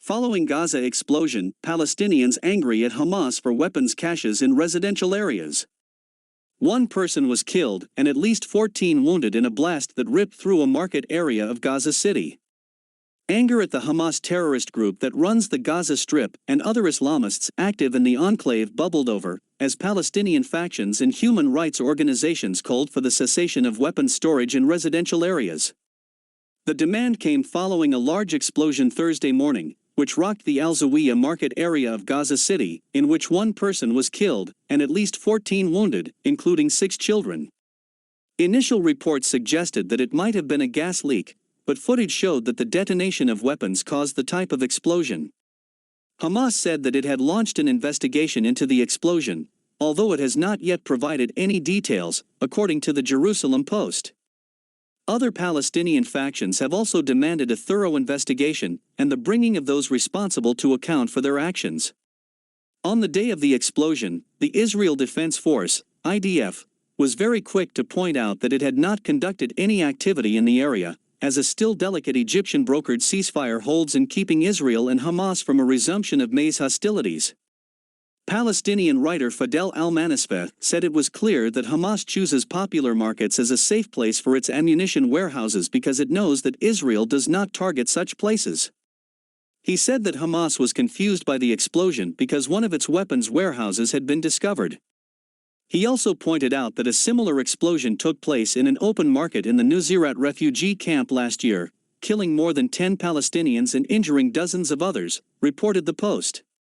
Following Gaza explosion, Palestinians angry at Hamas for weapons caches in residential areas. One person was killed and at least 14 wounded in a blast that ripped through a market area of Gaza City. Anger at the Hamas terrorist group that runs the Gaza Strip and other Islamists active in the enclave bubbled over, as Palestinian factions and human rights organizations called for the cessation of weapons storage in residential areas. The demand came following a large explosion Thursday morning, which rocked the Al-Zawiya market area of Gaza City, in which one person was killed and at least 14 wounded, including 6 children. Initial reports suggested that it might have been a gas leak, but footage showed that the detonation of weapons caused the type of explosion. Hamas said that it had launched an investigation into the explosion, although it has not yet provided any details, according to the Jerusalem Post. Other Palestinian factions have also demanded a thorough investigation and the bringing of those responsible to account for their actions. On the day of the explosion, the Israel Defense Force, IDF, was very quick to point out that it had not conducted any activity in the area, as a still delicate Egyptian-brokered ceasefire holds in keeping Israel and Hamas from a resumption of May's hostilities. Palestinian writer Fadel al-Manisfeh said it was clear that Hamas chooses popular markets as a safe place for its ammunition warehouses because it knows that Israel does not target such places. He said that Hamas was confused by the explosion because one of its weapons warehouses had been discovered. He also pointed out that a similar explosion took place in an open market in the Nuseirat refugee camp last year, killing more than 10 Palestinians and injuring dozens of others, reported the Post.